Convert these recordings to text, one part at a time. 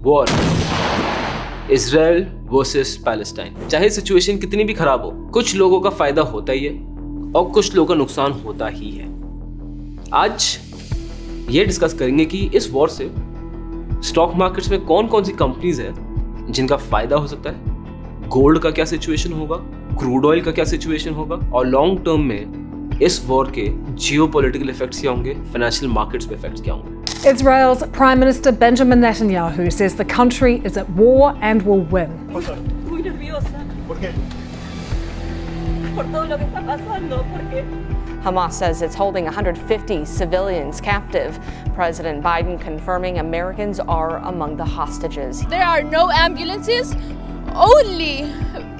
War, Israel versus Palestine. चाहे situation कितनी भी खराब हो, कुछ लोगों का फायदा होता ही है और कुछ लोगों का नुकसान होता ही है। आज ये डिस्कस करेंगे कि इस वॉर से स्टॉक मार्केट्स में कौन कौन सी कंपनीज हैं जिनका फायदा हो सकता है, गोल्ड का क्या सिचुएशन होगा, क्रूड ऑयल का क्या सिचुएशन होगा, और लॉन्ग टर्म में इस वॉर के जियोपॉलिटिकल इफेक्ट्स क्या होंगे, फाइनेंशियल मार्केट्स पे इफेक्ट्स क्या होंगे। Israel's Prime Minister Benjamin Netanyahu says the country is at war and will win. Muy nerviosa. ¿Por qué? Por todo lo que está pasando, porque Hamas says it's holding 150 civilians captive. President Biden confirming Americans are among the hostages. There are no ambulances, only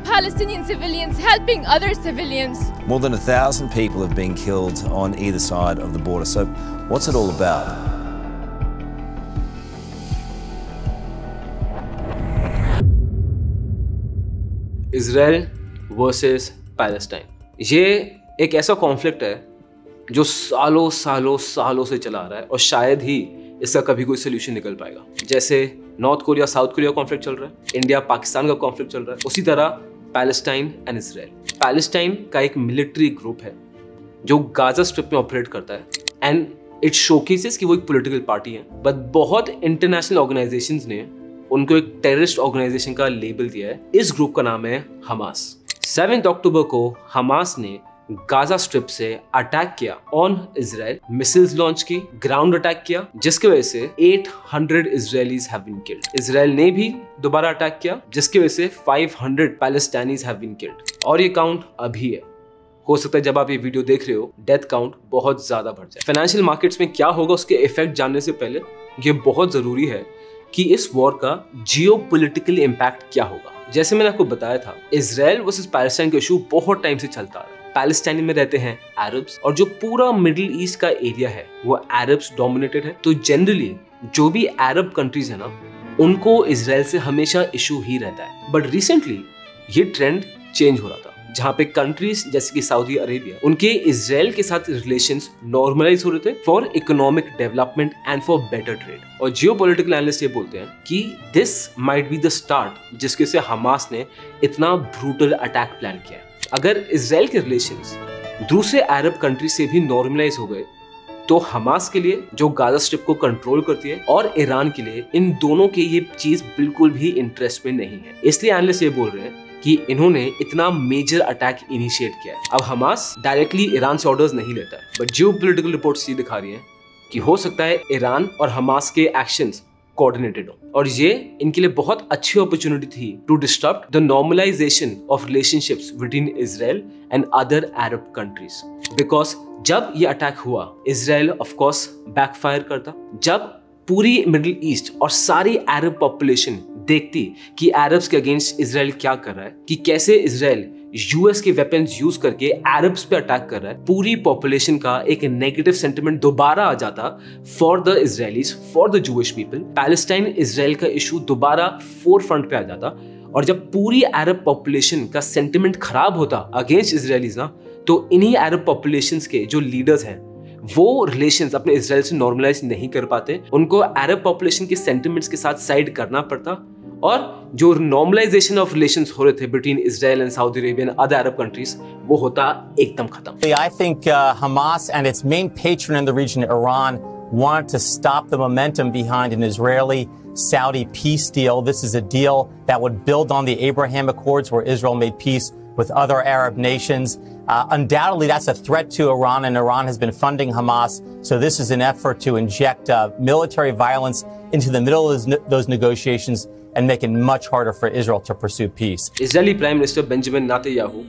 Palestinian civilians helping other civilians. More than 1,000 people have been killed on either side of the border. So what's it all about? Israel versus Palestine, ये एक ऐसा conflict है जो सालों सालों सालों से चला आ रहा है और शायद ही इसका कभी कोई सोल्यूशन निकल पाएगा। जैसे north Korea south Korea conflict चल रहा है, इंडिया पाकिस्तान का कॉन्फ्लिक्ट चल रहा है, उसी तरह पैलेस्टाइन एंड इजराइल। पैलेस्टाइन का एक मिलिट्री ग्रुप है जो गाजा स्ट्रिप में ऑपरेट करता है एंड इट शोकेसेस कि वो एक पॉलिटिकल पार्टी है, बट बहुत इंटरनेशनल ऑर्गेनाइजेशंस ने उनको एक टेररिस्ट ऑर्गेनाइजेशन का लेबल दिया है। इस ग्रुप का नाम है हमास। 7 अक्टूबर को हमास ने गाजा स्ट्रिप से अटैक किया ऑन इजराइल, मिसाइल्स लॉन्च की, ग्राउंड अटैक किया, जिसकी वजह से 800 Israelis have been killed. Israel ने भी दोबारा अटैक किया जिसकी वजह से 500 पैलेस्टाइनीज हैव बीन किल्ड। और ये काउंट अभी है, हो सकता है जब आप ये वीडियो देख रहे हो डेथ काउंट बहुत ज्यादा बढ़ जाए। फाइनेंशियल मार्केट्स में क्या होगा उसके इफेक्ट जानने से पहले ये बहुत जरूरी है कि इस वॉर का जियोपॉलिटिकल इम्पैक्ट क्या होगा। जैसे मैंने आपको बताया था, इजराइल वर्सेस पैलेस्टाइन का इशू बहुत टाइम से चलता आ रहा है। पैलेस्टाइन में रहते हैं अरब्स और जो पूरा मिडिल ईस्ट का एरिया है वो अरब्स डोमिनेटेड है। तो जनरली जो भी अरब कंट्रीज है ना, उनको इजराइल से हमेशा इशू ही रहता है। बट रिसेंटली ये ट्रेंड चेंज हो रहा था, जहाँ पे कंट्रीज जैसे कि सऊदी अरेबिया, उनके इजराइल के साथ रिलेशंस नॉर्मलाइज हो रहे थे for economic development and for better trade. और जियोपॉलिटिकल एनालिस्ट ये बोलते हैं कि this might be the start जिसके से हमास ने इतना ब्रूटल अटैक प्लान किया है। अगर इजराइल के रिलेशंस दूसरे अरब कंट्री से भी नॉर्मलाइज हो गए तो हमास के लिए जो गाजा स्ट्रिप को कंट्रोल करती है और ईरान के लिए इन दोनों के ये चीज बिल्कुल भी इंटरेस्ट में नहीं है। इसलिए एनालिस्ट ये बोल रहे हैं कि इन्होंने इतना मेजर अटैक इनिशिएट किया है। अब हमास डायरेक्टली ईरान से ऑर्डर्स नहीं लेता है, बट जियोपॉलिटिकल रिपोर्ट्स ये दिखा रही हैं कि हो सकता है ईरान और हमास के एक्शंस कोऑर्डिनेटेड हो और ये इनके लिए बहुत अच्छी अपॉर्चुनिटी थी to disturb the normalization of relationships between Israel and other Arab countries. Because जब ये अटैक हुआ, इजराइल ऑफ कोर्स बैकफायर करता। जब पूरी मिडिल ईस्ट और सारी अरब पॉपुलेशन देखती कि अरब्स के अगेंस्ट इजराइल क्या कर रहा है, कि कैसे इजराइल यूएस के वेपन्स यूज करके अरब्स पे अटैक कर रहा है, पूरी पॉपुलेशन का एक नेगेटिव सेंटिमेंट दोबारा आ जाता for the Israelis, for the Jewish people. Palestine Israel का इशू दोबारा फोर फ्रंट पे आ जाता और जब पूरी अरब पॉपुलेशन का सेंटिमेंट खराब होता अगेंस्ट इजरायलीज ना, तो इन्हीं अरब पॉपुलेशंस के जो लीडर्स हैं वो रिलेशंस अपने इजराइल से नॉर्मलाइज नहीं कर पाते, उनको अरब पॉपुलेशन के सेंटिमेंट्स के साथ साइड करना पड़ता और जो नॉर्मलाइजेशन ऑफ रिलेशंस हो रहे थे between Israel and Saudi Arabia and other Arab countries, वो होता एकदम खत्म। I think Hamas and its main patron in the region, Iran, want to stop the momentum behind an Israeli-Saudi peace deal. This is a deal that would build on the Abraham Accords where Israel made peace with other Arab nations. Undoubtedly, that's a threat to Iran, and Iran has been funding Hamas. So this is an effort to inject military violence into the middle of those negotiations and make it much harder for Israel to pursue peace. Israeli Prime Minister Benjamin Netanyahu,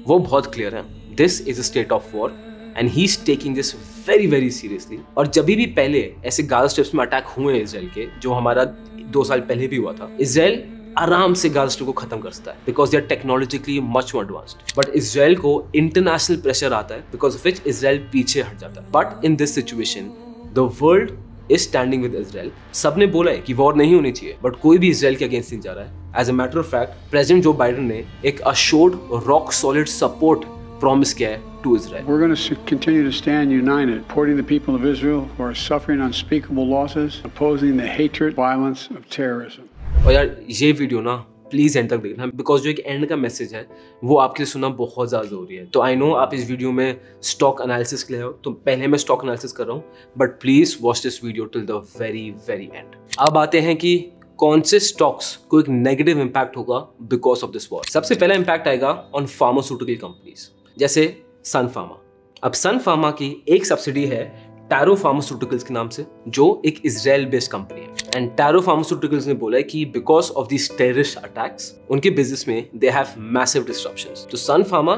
वो बहुत clear है, this is a state of war and he's taking this very very seriously. और जब भी पहले ऐसे Gaza strips में attack हुए हैं इजराइल के, जो हमारा 2 साल पहले भी हुआ था, इजराइल आराम से गाजा स्ट्रिप को खत्म कर सकता है because they are technologically much more advanced. But Israel को इंटरनेशनल प्रेशर आता है बिकॉज ऑफ विच इजराइल पीछे हट जाता है। But in this situation the world is standing with Israel. सबने बोला है कि वॉर नहीं होनी चाहिए, बट कोई भी इजराइल के अगेंस्ट नहीं जा रहा है। As a matter of fact president Joe Biden ने एक assured rock solid support promise किया है to Israel. We're going to continue to stand united, supporting the people of Israel who are suffering unspeakable losses, opposing the hatred, violence of terrorism. और यार ये video ना please and तक देखना, because जो एक एंड का मैसेज है वो आपके लिए सुनना बहुत ज़्यादा जरूरी है। तो आई नो आप इस वीडियो में स्टॉक एनालिसिस के लिए हो, तो पहले मैं स्टॉक एनालिसिस कर रहा हूँ, but please watch this video till the very very and. अब आते हैं कि कौन से स्टॉक्स को एक नेगेटिव इंपैक्ट होगा बिकॉज ऑफ दिस वॉर। सबसे पहला इंपैक्ट आएगा ऑन फार्मास्यूटिकल कंपनीज, जैसे सन फार्मा। अब सन फार्मा की एक सब्सिडी है टैरो फार्मास्यूटिकल्स के नाम से, जो एक इजराइल बेस्ड कंपनी है। एंड टैरो फार्मास्यूटिकल्स ने बोला है कि because of this terrorist attacks उनके बिजनेस में दे हैव मैसिव डिस्ट्रप्शंस। तो Sun Pharma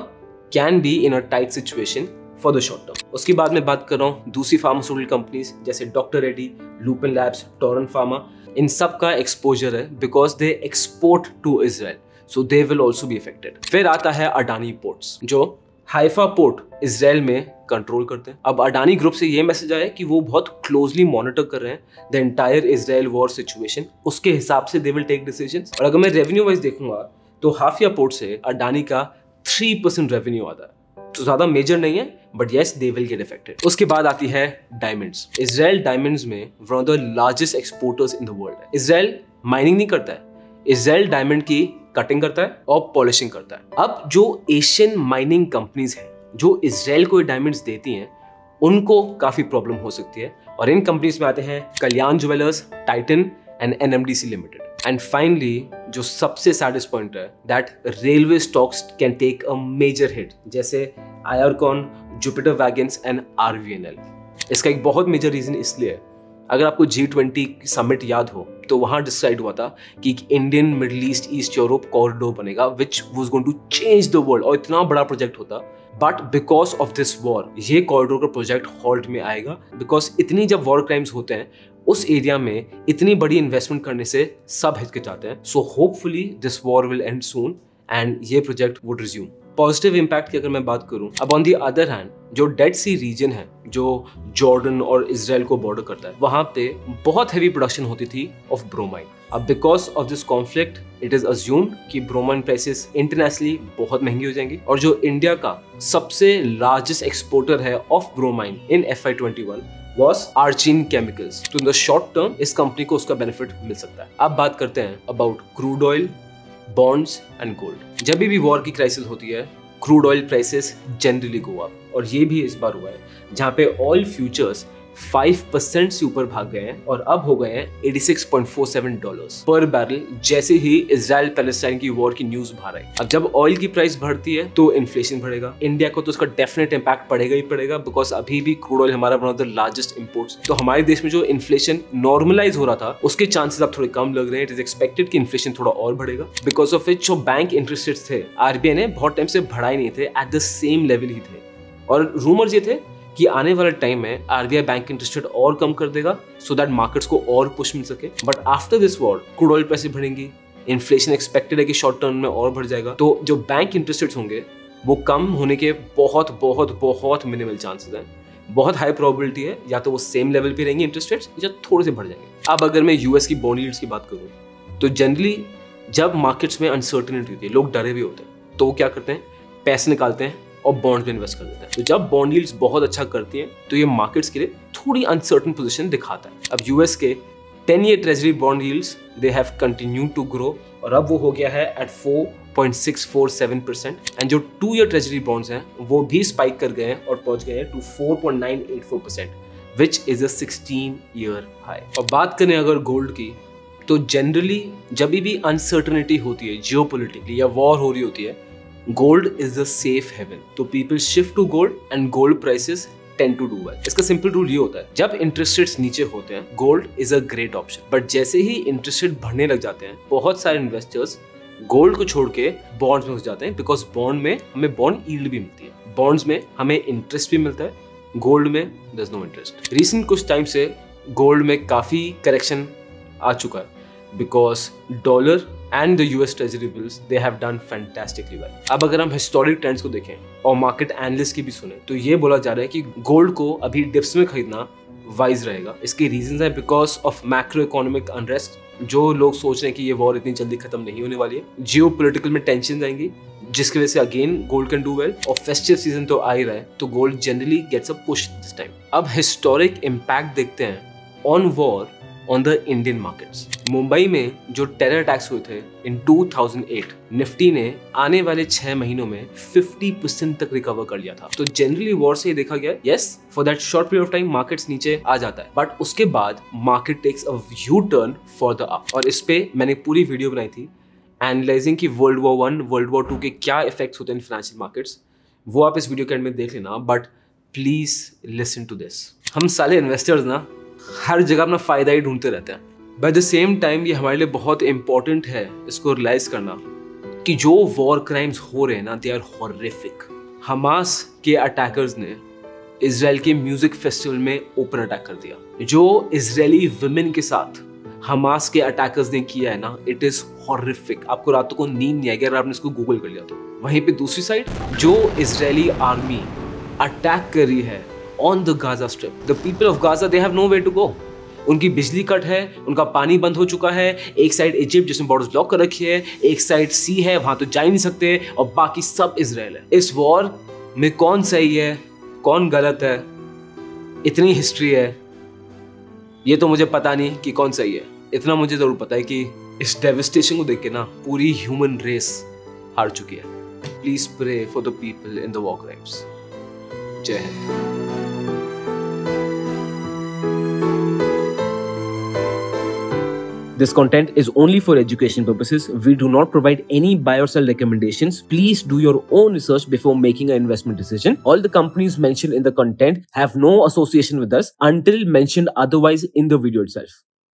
can be in a tight situation for the short term. उसके बाद मैं बात कर रहा हूँ दूसरी फार्मास्यूटिकल कंपनीज जैसे doctor Reddy, Lupin Labs, Torrent Pharma. इन सब का एक्सपोजर है because they export to Israel, so they will also be affected. फिर आता है अडानी पोर्ट्स, जो हाइफा पोर्ट इजराइल में कंट्रोल करते हैं। अब अडानी ग्रुप से ये मैसेज आया कि वो बहुत क्लोजली मॉनिटर कर रहे हैं the entire Israel war situation, उसके हिसाब से दे विल टेक डिसीजंस। और अगर मैं रेवेन्यू वाइज देखूंगा तो हाफिया पोर्ट से अडानी का 3% रेवेन्यू आता है, तो ज्यादा मेजर नहीं है, but yes they will get affected. उसके बाद आती है डायमंड्स। इजराइल डायमंड्स में one of the largest exporters in the world है। इजराइल माइनिंग नहीं करता है, इजराइल डायमंड की कटिंग करता है और पॉलिशिंग करता है। अब जो एशियन माइनिंग कंपनीज हैं जो इजराइल को डायमंड्स देती हैं, उनको काफी प्रॉब्लम हो सकती है। और इन कंपनीज में आते हैं Kalyan Jewellers, Titan and NMDC Limited. And finally जो सबसे सैडेस्ट पॉइंट है that railway stocks can take a major hit, जैसे IRCON, Jupiter Wagons and RVNL. इसका एक बहुत मेजर रीजन इसलिए है, अगर आपको G20 समिट याद हो तो वहां डिसाइड हुआ था कि Indian Middle East East Europe corridor बनेगा which was going to change the world, और इतना बड़ा प्रोजेक्ट होता। But because of this war ये कॉरिडोर का प्रोजेक्ट हॉल्ट में आएगा, बिकॉज इतनी जब वॉर क्राइम्स होते हैं उस एरिया में इतनी बड़ी इन्वेस्टमेंट करने से सब हिचकिचाते हैं। So hopefully this war will end soon and ये project would resume. Positive impact की अगर मैं बात करूं, अब ऑन दी अदर हैंड जो डेड सी रीजन है जो जॉर्डन और इजराइल को बॉर्डर करता है, वहां पे बहुत हैवी प्रोडक्शन होती थी ऑफ ब्रोमाइन। अब because of this conflict it is assumed कि ब्रोमाइन प्राइसेस इंटरनेशनली बहुत महंगी हो जाएंगी, और जो इंडिया का सबसे लार्जेस्ट एक्सपोर्टर है of bromine in FY21 was Archean Chemicals। तो इन द शॉर्ट टर्म इस कंपनी को उसका बेनिफिट मिल सकता है। अब बात करते हैं about crude oil, bonds and gold. जब भी वॉर की क्राइसिस होती है crude oil prices generally go up, और ये भी इस बार हुआ है जहां पे ऑयल फ्यूचर्स 5% से ऊपर भाग गए हैं और अब हो गए हैं $86.47 पर बैरल, जैसे ही इजराइल पैलेस्टाइन की वॉर की न्यूज बाहर आई। अब जब ऑयल की प्राइस बढ़ती है तो इन्फ्लेशन बढ़ेगा, इंडिया को तो उसका डेफिनेट इंपैक्ट पड़ेगा ही पड़ेगा, बिकॉज अभी भी क्रूड ऑयल हमारा one of the largest imports. तो हमारे देश में जो इन्फ्लेशन नॉर्मलाइज हो रहा था उसके चांसेस अब थोड़े कम लग रहे हैं। इट इज एक्सपेक्टेड कि इन्फ्लेशन थोड़ा और बढ़ेगा, बिकॉज ऑफ विच जो बैंक इंटरेस्ट रेट्स थे आरबीआई ने बहुत टाइम से बढ़ाए नहीं थे, एट द सेम लेवल ही थे। और रूमर्स ये थे कि आने वाले टाइम में आरबीआई बैंक इंटरेस्ट रेट और कम कर देगा सो दैट मार्केट्स को और पुश मिल सके। But after this war crude oil prices बढ़ेंगी, इन्फ्लेशन एक्सपेक्टेड है कि शॉर्ट टर्म में और बढ़ जाएगा, तो जो बैंक इंटरेस्ट रेट्स होंगे वो कम होने के बहुत बहुत बहुत मिनिमल चांसेस हैं। बहुत हाई प्रोबेबिलिटी है या तो वो सेम लेवल पे रहेंगे इंटरेस्ट रेट्स या थोड़े से बढ़ जाएंगे। अब अगर मैं यूएस की बॉन्ड यील्ड्स की बात करूँ तो जनरली जब मार्केट्स में अनसर्टेनिटी होती है, लोग डरे हुए होते हैं, तो वो क्या करते हैं, पैसे निकालते हैं और बॉन्ड में इन्वेस्ट कर देते हैं। तो जब बॉन्ड यील्ड्स बहुत अच्छा करती हैं तो ये मार्केट्स के लिए थोड़ी अनसर्टेन पोजीशन दिखाता है। अब यूएस के 10-year treasury bond yields they have continued to grow, और अब वो हो गया है एट 4.647%। एंड जो 2-year ट्रेजरी बॉन्ड्स हैं वो भी स्पाइक कर गए हैं और पहुंच गए हैं to 4.984%, which is a 16-year high. और बात करें अगर गोल्ड की, तो जनरली जब भी अनसर्टेनिटी होती है जियोपॉलिटिकली या वॉर हो रही होती है, gold is the safe haven, तो people shift to gold and gold prices tend to do well. इसका सिंपल रूल ये होता है, जब इंटरेस्ट रेट्स नीचे होते हैं gold is a great option, but जैसे ही इंटरेस्ट रेट बढ़ने लग जाते हैं बहुत सारे इन्वेस्टर्स गोल्ड को छोड़ के बॉन्ड्स में घुस जाते हैं, बिकॉज बॉन्ड में हमें बॉन्ड यील्ड भी मिलती है, बॉन्ड्स में हमें इंटरेस्ट भी मिलता है, गोल्ड में there is no interest. Recent कुछ टाइम से गोल्ड में काफी करेक्शन आ चुका है, because dollar and the US treasury bills they have done fantastically well. अब अगर हम हिस्टोरिक ट्रेंड्स को देखें और मार्केट एनालिस्ट की भी सुने, तो ये बोला जा रहा है कि गोल्ड को अभी डिप्स में खरीदना वाइज रहेगा। इसके रीजंस है because of macro economic unrest, जो लोग सोच रहे हैं कि ये वॉर इतनी जल्दी खत्म नहीं होने वाली है, जियोपॉलिटिकल में टेंशन आएंगी जिसकी वजह से again gold can do well, और फेस्टिव सीजन तो आ ही रहा है तो gold generally gets a push this time. अब हिस्टोरिक इम्पैक्ट देखते हैं on war on the Indian markets. Mumbai में जो टेरर अटैक्स हुए थे इन 2008, निफ्टी ने आने वाले 6 महीनों में 50% तक रिकवर कर लिया था। तो जनरली वॉर से देखा गया, yes for that short period of time markets नीचे आ जाता है, बट उसके बाद market takes a U turn for the up. और इस पे मैंने पूरी वीडियो बनाई थी एनालाइजिंग कि वर्ल्ड वॉर 1, वर्ल्ड वॉर 2 के क्या इफेक्ट्स होते हैं फाइनेंशियल मार्केट्स। वो आप इस वीडियो के एंड में देख लेना, but please listen to this. हम सारे इन्वेस्टर्स ना हर जगह अपना फायदा ही ढूंढते रहते हैं, but at the same time ये हमारे लिए बहुत इंपॉर्टेंट है इसको रियलाइज करना कि जो वॉर क्राइम्स हो रहे हैं ना, दे आर हॉरिफिक। हमास के अटैकर्स ने इजराइल के म्यूजिक फेस्टिवल में ओपन अटैक कर दिया। जो इजरायली वुमेन के साथ हमास के अटैकर्स ने किया है ना, इट इज हॉरिफिक। आपको रातों को नींद नहीं आएगी अगर आपने इसको गूगल कर लिया तो। वहीं पे दूसरी साइड जो इजरायली आर्मी अटैक कर रही है on the Gaza strip, the people of Gaza they have nowhere to go. उनकी बिजली कट है, उनका पानी बंद हो चुका है। एक साइड इजिप्ट जिसमें बॉर्डर्स ब्लॉक कर रखी है, एक साइड सी है, वहां तो जा ही नहीं सकते, और बाकी सब इजराइल है। इस वॉर में कौन सही है कौन गलत है, इतनी हिस्ट्री है, ये तो मुझे पता नहीं कि कौन सही है। इतना मुझे जरूर पता है कि इस डेविस्टेशन को देख के ना पूरी ह्यूमन रेस हार चुकी है। Please pray for the people in the war crimes. जय हिंद। This content is only for education purposes. We do not provide any buy or sell recommendations. Please do your own research before making an investment decision. All the companies mentioned in the content have no association with us until mentioned otherwise in the video itself.